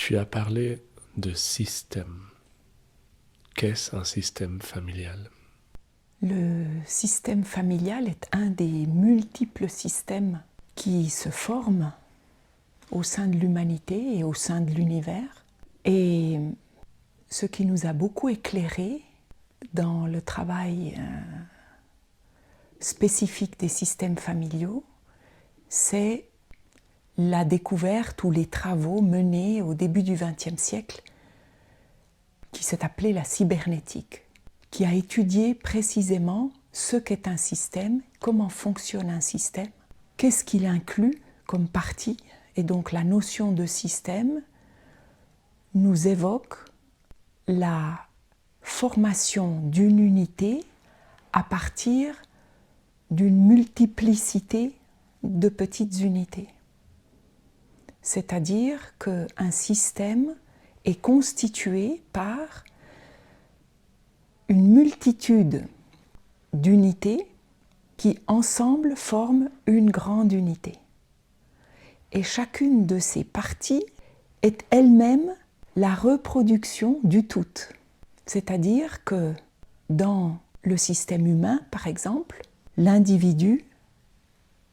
Tu as parlé de système. Qu'est-ce un système familial? Le système familial est un des multiples systèmes qui se forment au sein de l'humanité et au sein de l'univers. Et ce qui nous a beaucoup éclairé dans le travail spécifique des systèmes familiaux, c'est la découverte ou les travaux menés au début du XXe siècle qui s'est appelée la cybernétique, qui a étudié précisément ce qu'est un système, comment fonctionne un système, qu'est-ce qu'il inclut comme partie, et donc la notion de système nous évoque la formation d'une unité à partir d'une multiplicité de petites unités. C'est-à-dire qu'un système est constitué par une multitude d'unités qui ensemble forment une grande unité. Et chacune de ces parties est elle-même la reproduction du tout. C'est-à-dire que dans le système humain, par exemple, l'individu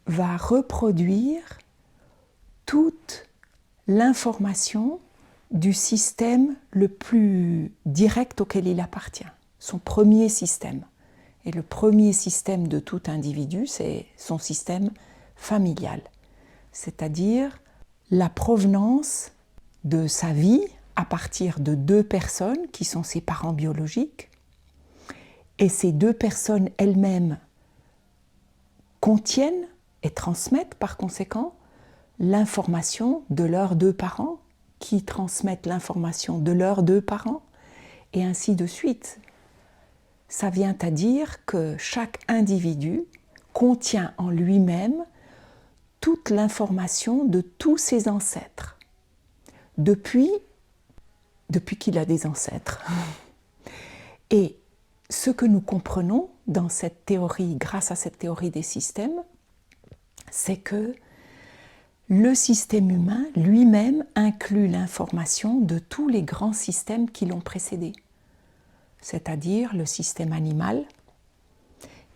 va reproduire toute l'information du système le plus direct auquel il appartient, son premier système. Et le premier système de tout individu, c'est son système familial, c'est-à-dire la provenance de sa vie à partir de deux personnes qui sont ses parents biologiques, et ces deux personnes elles-mêmes contiennent et transmettent par conséquent l'information de leurs deux parents, qui transmettent l'information de leurs deux parents, et ainsi de suite. Ça vient à dire que chaque individu contient en lui-même toute l'information de tous ses ancêtres, depuis qu'il a des ancêtres. Et ce que nous comprenons dans cette théorie, grâce à cette théorie des systèmes, c'est que le système humain lui-même inclut l'information de tous les grands systèmes qui l'ont précédé, c'est-à-dire le système animal,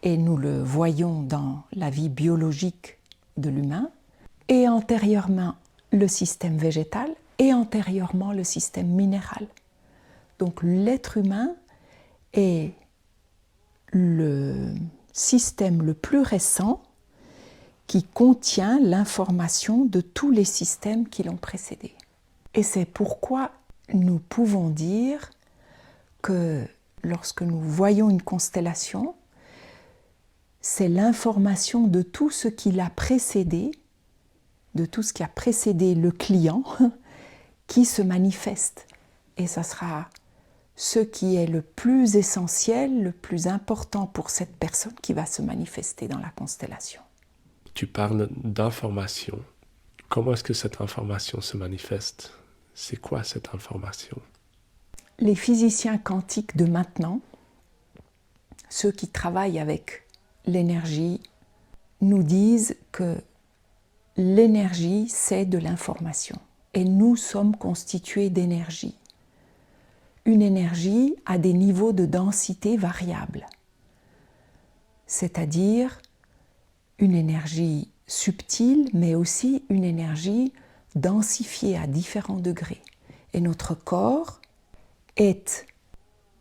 et nous le voyons dans la vie biologique de l'humain, et antérieurement le système végétal, et antérieurement le système minéral. Donc l'être humain est le système le plus récent qui contient l'information de tous les systèmes qui l'ont précédé. Et c'est pourquoi nous pouvons dire que lorsque nous voyons une constellation, c'est l'information de tout ce qui l'a précédé, de tout ce qui a précédé le client, qui se manifeste. Et ça sera ce qui est le plus essentiel, le plus important pour cette personne qui va se manifester dans la constellation. Tu parles d'information. Comment est-ce que cette information se manifeste? C'est quoi cette information? Les physiciens quantiques de maintenant, ceux qui travaillent avec l'énergie, nous disent que l'énergie, c'est de l'information. Et nous sommes constitués d'énergie. Une énergie a des niveaux de densité variables, c'est-à-dire une énergie subtile, mais aussi une énergie densifiée à différents degrés. Et notre corps est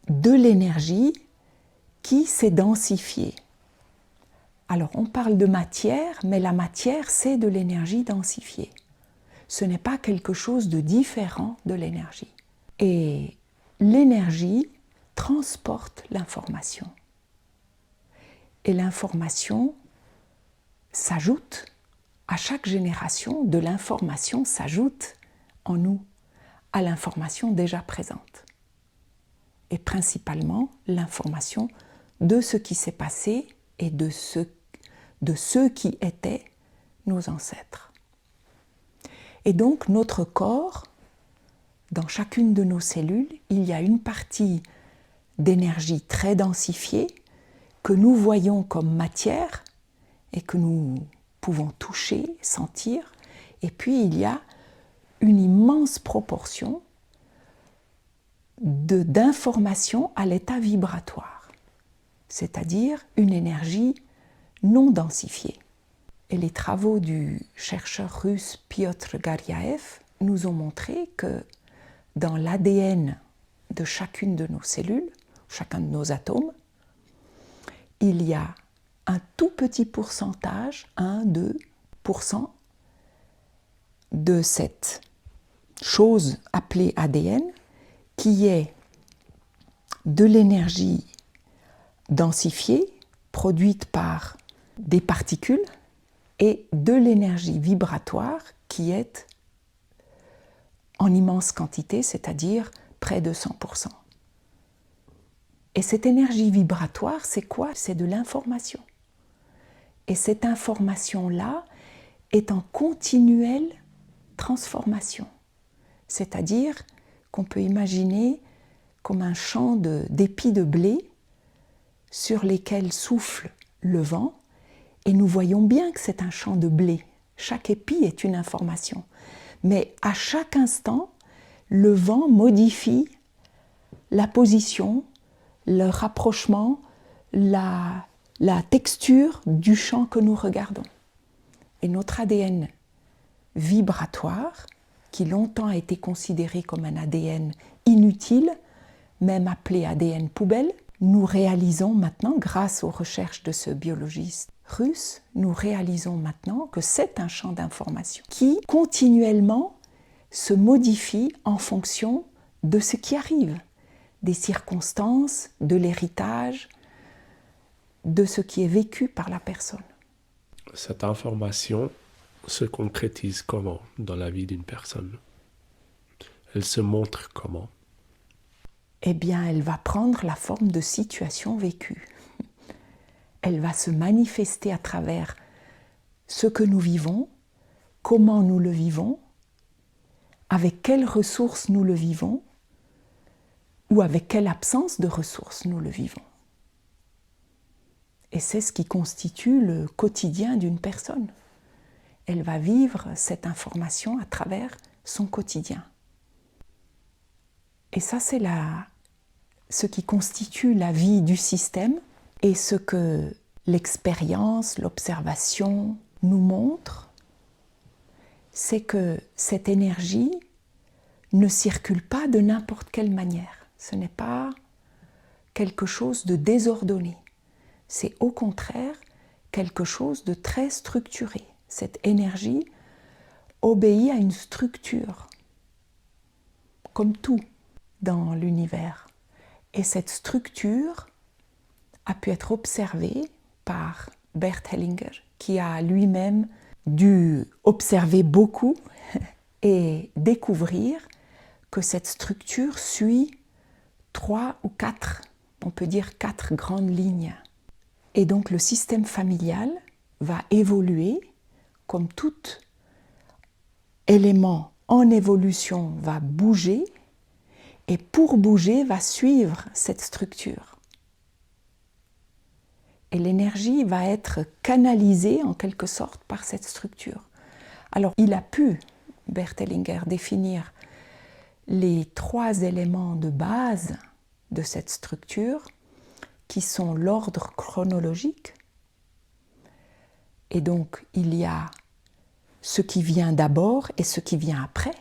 de l'énergie qui s'est densifiée. Alors on parle de matière, mais la matière c'est de l'énergie densifiée. Ce n'est pas quelque chose de différent de l'énergie. Et l'énergie transporte l'information. Et l'information s'ajoute, à chaque génération, de l'information s'ajoute en nous, à l'information déjà présente. Et principalement l'information de ce qui s'est passé et de ceux qui étaient nos ancêtres. Et donc notre corps, dans chacune de nos cellules, il y a une partie d'énergie très densifiée que nous voyons comme matière et que nous pouvons toucher, sentir. Et puis il y a une immense proportion d'informations à l'état vibratoire, c'est-à-dire une énergie non densifiée. Et les travaux du chercheur russe Piotr Garyaev nous ont montré que dans l'ADN de chacune de nos cellules, chacun de nos atomes, il y a un tout petit pourcentage, 1-2%, de cette chose appelée ADN, qui est de l'énergie densifiée, produite par des particules, et de l'énergie vibratoire qui est en immense quantité, c'est-à-dire près de 100%. Et cette énergie vibratoire, c'est quoi? C'est de l'information. Et cette information-là est en continuelle transformation. C'est-à-dire qu'on peut imaginer comme un champ d'épis de blé sur lesquels souffle le vent, et nous voyons bien que c'est un champ de blé. Chaque épi est une information. Mais à chaque instant, le vent modifie la position, le rapprochement, la texture du champ que nous regardons. Et notre ADN vibratoire, qui longtemps a été considéré comme un ADN inutile, même appelé ADN poubelle, nous réalisons maintenant, grâce aux recherches de ce biologiste russe, nous réalisons maintenant que c'est un champ d'information qui continuellement se modifie en fonction de ce qui arrive, des circonstances, de l'héritage, de ce qui est vécu par la personne. Cette information se concrétise comment dans la vie d'une personne? Elle se montre comment? Eh bien, elle va prendre la forme de situations vécues. Elle va se manifester à travers ce que nous vivons, comment nous le vivons, avec quelles ressources nous le vivons, ou avec quelle absence de ressources nous le vivons. Et c'est ce qui constitue le quotidien d'une personne. Elle va vivre cette information à travers son quotidien. Et ça, c'est ce qui constitue la vie du système et ce que l'expérience, l'observation nous montre, c'est que cette énergie ne circule pas de n'importe quelle manière. Ce n'est pas quelque chose de désordonné. C'est au contraire quelque chose de très structuré. Cette énergie obéit à une structure, comme tout dans l'univers. Et cette structure a pu être observée par Bert Hellinger, qui a lui-même dû observer beaucoup et découvrir que cette structure suit 3 ou 4, on peut dire 4 grandes lignes. Et donc le système familial va évoluer comme tout élément en évolution va bouger, et pour bouger va suivre cette structure. Et l'énergie va être canalisée en quelque sorte par cette structure. Alors il a pu, Bert Hellinger, définir les 3 éléments de base de cette structure, qui sont l'ordre chronologique. Et donc il y a ce qui vient d'abord et ce qui vient après,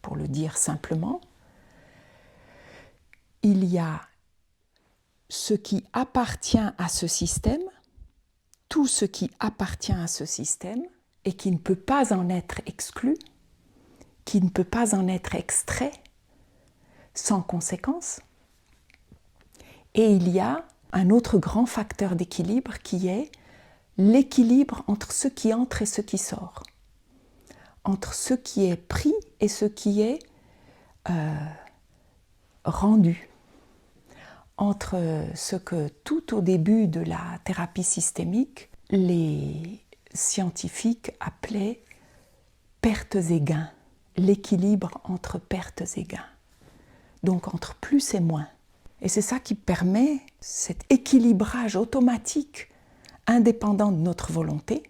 pour le dire simplement. Il y a ce qui appartient à ce système, tout ce qui appartient à ce système et qui ne peut pas en être exclu, qui ne peut pas en être extrait sans conséquence. Et il y a un autre grand facteur d'équilibre qui est l'équilibre entre ce qui entre et ce qui sort, entre ce qui est pris et ce qui est rendu, entre ce que tout au début de la thérapie systémique, les scientifiques appelaient pertes et gains, l'équilibre entre pertes et gains, donc entre plus et moins. Et c'est ça qui permet cet équilibrage automatique, indépendant de notre volonté,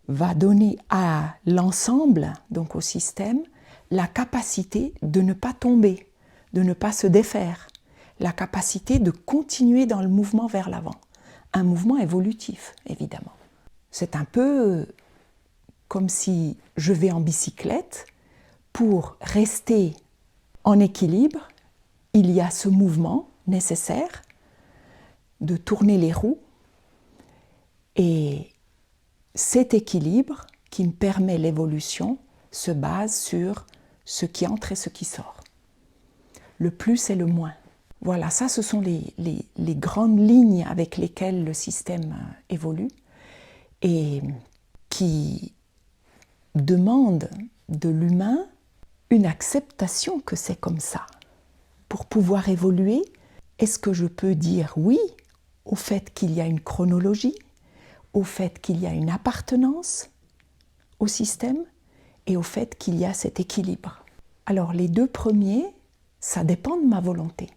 va donner à l'ensemble, donc au système, la capacité de ne pas tomber, de ne pas se défaire, la capacité de continuer dans le mouvement vers l'avant. Un mouvement évolutif, évidemment. C'est un peu comme si je vais en bicyclette. Pour rester en équilibre, il y a ce mouvement nécessaire de tourner les roues. Et cet équilibre qui me permet l'évolution se base sur ce qui entre et ce qui sort. Le plus et le moins. Voilà, ça ce sont les grandes lignes avec lesquelles le système évolue et qui demandent de l'humain une acceptation que c'est comme ça. Pour pouvoir évoluer, est-ce que je peux dire oui au fait qu'il y a une chronologie, au fait qu'il y a une appartenance au système et au fait qu'il y a cet équilibre? Alors les deux premiers, ça dépend de ma volonté.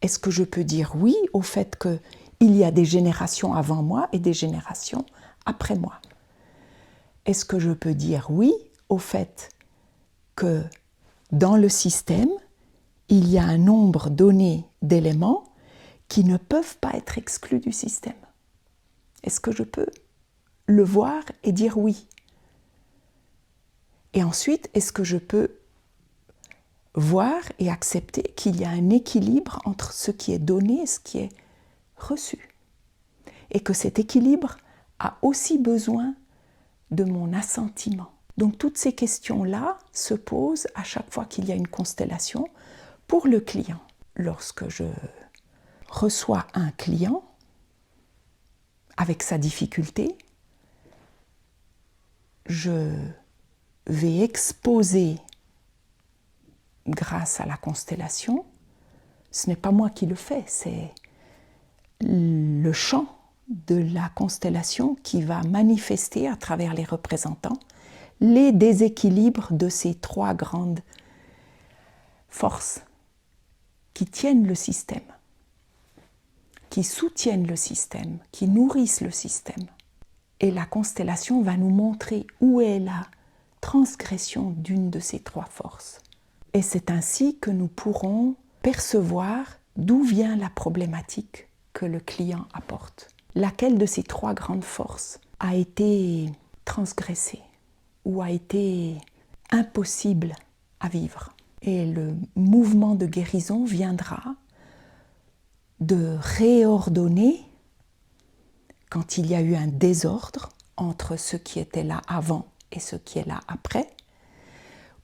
Est-ce que je peux dire oui au fait qu'il y a des générations avant moi et des générations après moi? Est-ce que je peux dire oui au fait que dans le système, il y a un nombre donné d'éléments qui ne peuvent pas être exclus du système? Est-ce que je peux le voir et dire oui? Et ensuite, est-ce que je peux voir et accepter qu'il y a un équilibre entre ce qui est donné et ce qui est reçu? Et que cet équilibre a aussi besoin de mon assentiment. Donc toutes ces questions-là se posent à chaque fois qu'il y a une constellation pour le client. Lorsque je reçois un client avec sa difficulté, je vais exposer, grâce à la constellation, ce n'est pas moi qui le fais, c'est le champ de la constellation qui va manifester à travers les représentants les déséquilibres de ces trois grandes forces qui tiennent le système, qui soutiennent le système, qui nourrissent le système. Et la constellation va nous montrer où est la transgression d'une de ces trois forces. Et c'est ainsi que nous pourrons percevoir d'où vient la problématique que le client apporte. Laquelle de ces trois grandes forces a été transgressée ou a été impossible à vivre. Et le mouvement de guérison viendra de réordonner quand il y a eu un désordre entre ce qui était là avant et ce qui est là après,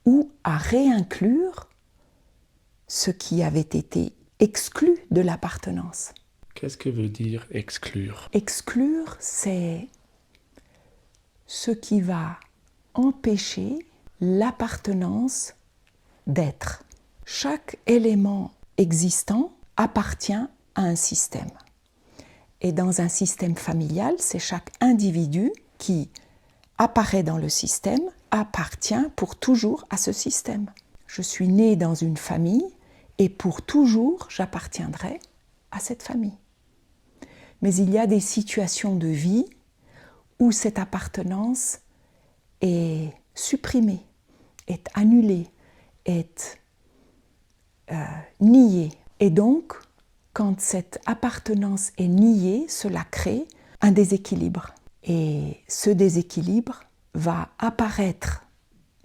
ou à réinclure ce qui avait été exclu de l'appartenance. Qu'est-ce que veut dire exclure? Exclure, c'est ce qui va empêcher l'appartenance d'être. Chaque élément existant appartient à un système. Et dans un système familial, c'est chaque individu qui apparaît dans le système, appartient pour toujours à ce système. Je suis né dans une famille et pour toujours, j'appartiendrai à cette famille. Mais il y a des situations de vie où cette appartenance est supprimée, est annulée, est niée. Et donc, quand cette appartenance est niée, cela crée un déséquilibre. Et ce déséquilibre va apparaître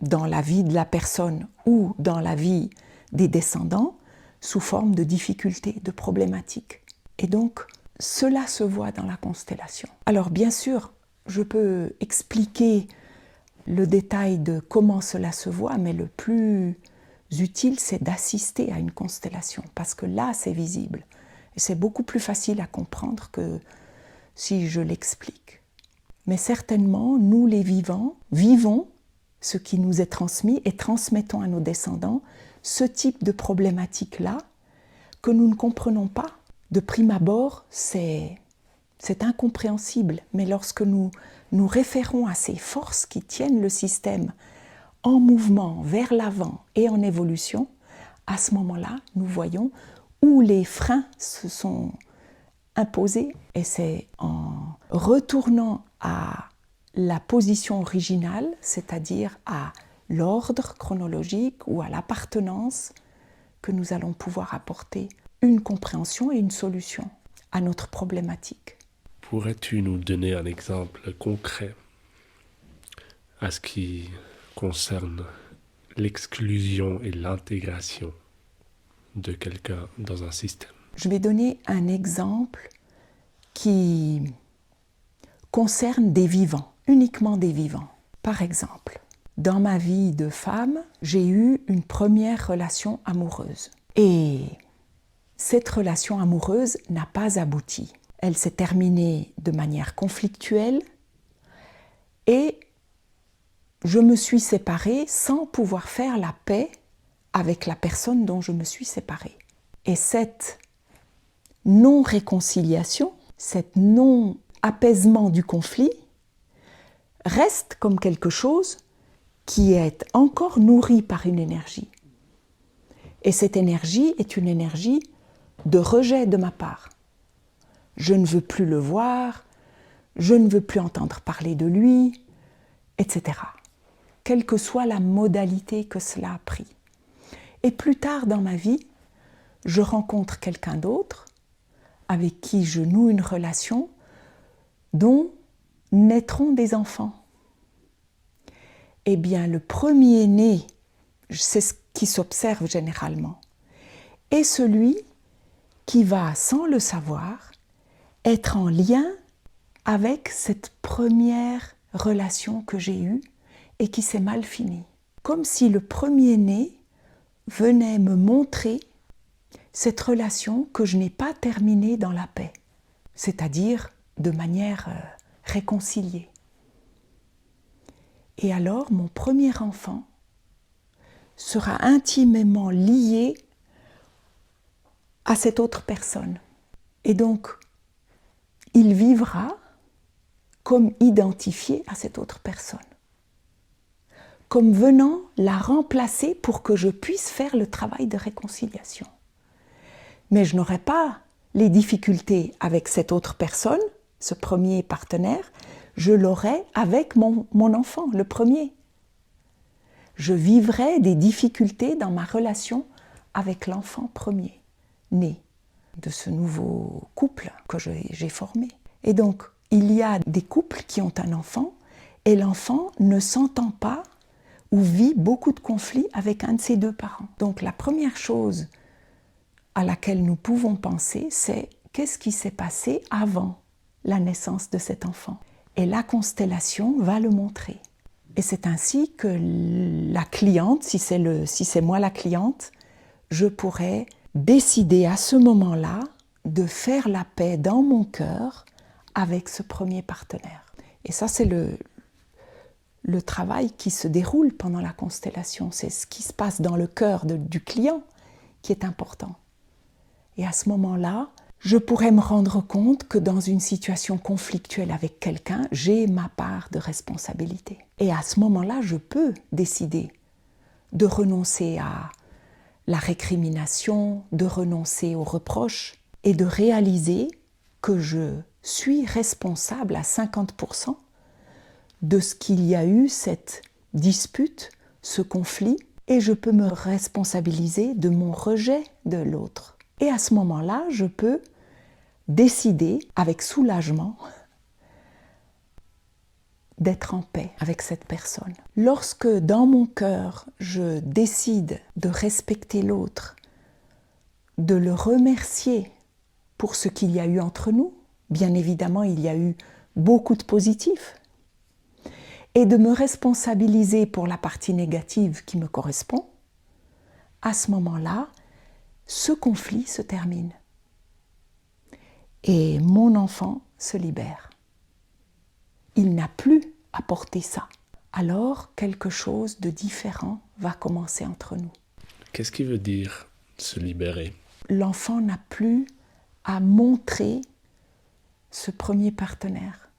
dans la vie de la personne ou dans la vie des descendants sous forme de difficultés, de problématiques. Et donc, cela se voit dans la constellation. Alors bien sûr, je peux expliquer le détail de comment cela se voit, mais le plus utile, c'est d'assister à une constellation, parce que là, c'est visible. Et c'est beaucoup plus facile à comprendre que si je l'explique. Mais certainement, nous les vivants, vivons ce qui nous est transmis et transmettons à nos descendants ce type de problématique-là que nous ne comprenons pas. De prime abord, c'est incompréhensible, mais lorsque nous nous référons à ces forces qui tiennent le système en mouvement vers l'avant et en évolution, à ce moment-là, nous voyons où les freins se sont imposés. Et c'est en retournant à la position originale, c'est-à-dire à l'ordre chronologique ou à l'appartenance que nous allons pouvoir apporter une compréhension et une solution à notre problématique. Pourrais-tu nous donner un exemple concret à ce qui concerne l'exclusion et l'intégration de quelqu'un dans un système? Je vais donner un exemple qui concerne des vivants, uniquement des vivants. Par exemple, dans ma vie de femme, j'ai eu une première relation amoureuse. Et cette relation amoureuse n'a pas abouti. Elle s'est terminée de manière conflictuelle et je me suis séparée sans pouvoir faire la paix avec la personne dont je me suis séparée. Et cette non-réconciliation, cet non-apaisement du conflit reste comme quelque chose qui est encore nourri par une énergie. Et cette énergie est une énergie de rejet de ma part. Je ne veux plus le voir, je ne veux plus entendre parler de lui, etc. Quelle que soit la modalité que cela a pris. Et plus tard dans ma vie, je rencontre quelqu'un d'autre avec qui je noue une relation dont naîtront des enfants. Eh bien, le premier-né, c'est ce qui s'observe généralement, est celui qui va, sans le savoir, être en lien avec cette première relation que j'ai eue et qui s'est mal finie. Comme si le premier-né venait me montrer cette relation que je n'ai pas terminée dans la paix, c'est-à-dire de manière réconciliée. Et alors, mon premier enfant sera intimement lié à cette autre personne. Et donc, il vivra comme identifié à cette autre personne, comme venant la remplacer pour que je puisse faire le travail de réconciliation. Mais je n'aurai pas les difficultés avec cette autre personne, ce premier partenaire, je l'aurai avec mon enfant, le premier. Je vivrai des difficultés dans ma relation avec l'enfant premier, né de ce nouveau couple que j'ai formé. Et donc, il y a des couples qui ont un enfant et l'enfant ne s'entend pas ou vit beaucoup de conflits avec un de ses deux parents. Donc, la première chose à laquelle nous pouvons penser, c'est qu'est-ce qui s'est passé avant la naissance de cet enfant. Et la constellation va le montrer. Et c'est ainsi que la cliente, si c'est moi la cliente, je pourrais décider à ce moment-là de faire la paix dans mon cœur avec ce premier partenaire. Et ça, c'est le travail qui se déroule pendant la constellation. C'est ce qui se passe dans le cœur du client qui est important. Et à ce moment-là, je pourrais me rendre compte que dans une situation conflictuelle avec quelqu'un, j'ai ma part de responsabilité. Et à ce moment-là, je peux décider de renoncer à la récrimination, de renoncer aux reproches et de réaliser que je suis responsable à 50% de ce qu'il y a eu, cette dispute, ce conflit, et je peux me responsabiliser de mon rejet de l'autre. Et à ce moment-là, je peux décider, avec soulagement, d'être en paix avec cette personne. Lorsque, dans mon cœur, je décide de respecter l'autre, de le remercier pour ce qu'il y a eu entre nous, bien évidemment, il y a eu beaucoup de positifs, et de me responsabiliser pour la partie négative qui me correspond, à ce moment-là, ce conflit se termine. Et mon enfant se libère. Il n'a plus à porter ça. Alors, quelque chose de différent va commencer entre nous. Qu'est-ce qui veut dire se libérer? L'enfant n'a plus à montrer ce premier partenaire.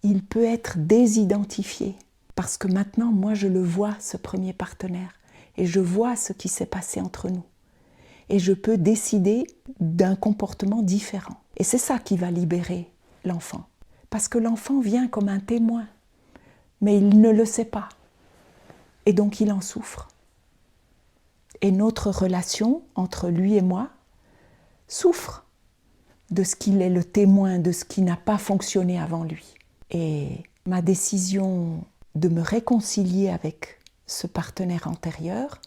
Il peut être désidentifié parce que maintenant, moi, je le vois, ce premier partenaire, et je vois ce qui s'est passé entre nous. Et je peux décider d'un comportement différent. Et c'est ça qui va libérer l'enfant. Parce que l'enfant vient comme un témoin, mais il ne le sait pas. Et donc il en souffre. Et notre relation entre lui et moi souffre de ce qu'il est le témoin, de ce qui n'a pas fonctionné avant lui. Et ma décision de me réconcilier avec ce partenaire antérieur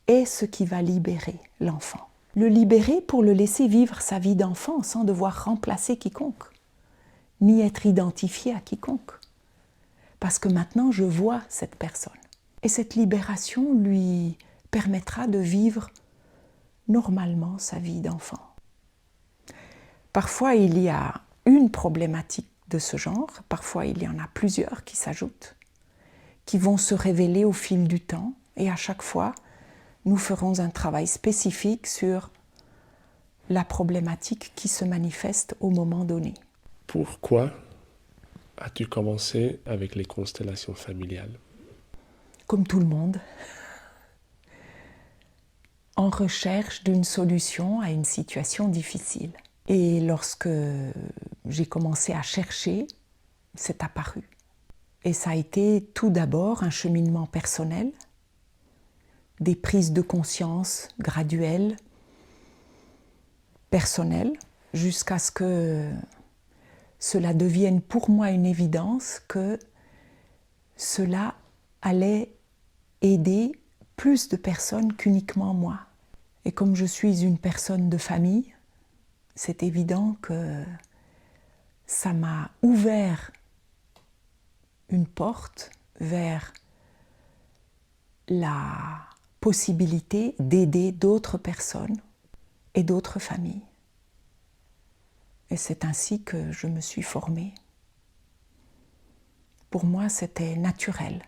est ce qui va libérer l'enfant. Le libérer pour le laisser vivre sa vie d'enfant sans devoir remplacer quiconque, ni être identifié à quiconque. Parce que maintenant, je vois cette personne. Et cette libération lui permettra de vivre normalement sa vie d'enfant. Parfois, il y a une problématique de ce genre, parfois il y en a plusieurs qui s'ajoutent, qui vont se révéler au fil du temps, et à chaque fois, nous ferons un travail spécifique sur la problématique qui se manifeste au moment donné. Pourquoi as-tu commencé avec les constellations familiales? Comme tout le monde, en recherche d'une solution à une situation difficile. Et lorsque j'ai commencé à chercher, c'est apparu. Et ça a été tout d'abord un cheminement personnel, des prises de conscience graduelles, personnelles, jusqu'à ce que cela devienne pour moi une évidence que cela allait aider plus de personnes qu'uniquement moi. Et comme je suis une personne de famille, c'est évident que ça m'a ouvert une porte vers la possibilité d'aider d'autres personnes et d'autres familles. Et c'est ainsi que je me suis formée. Pour moi, c'était naturel.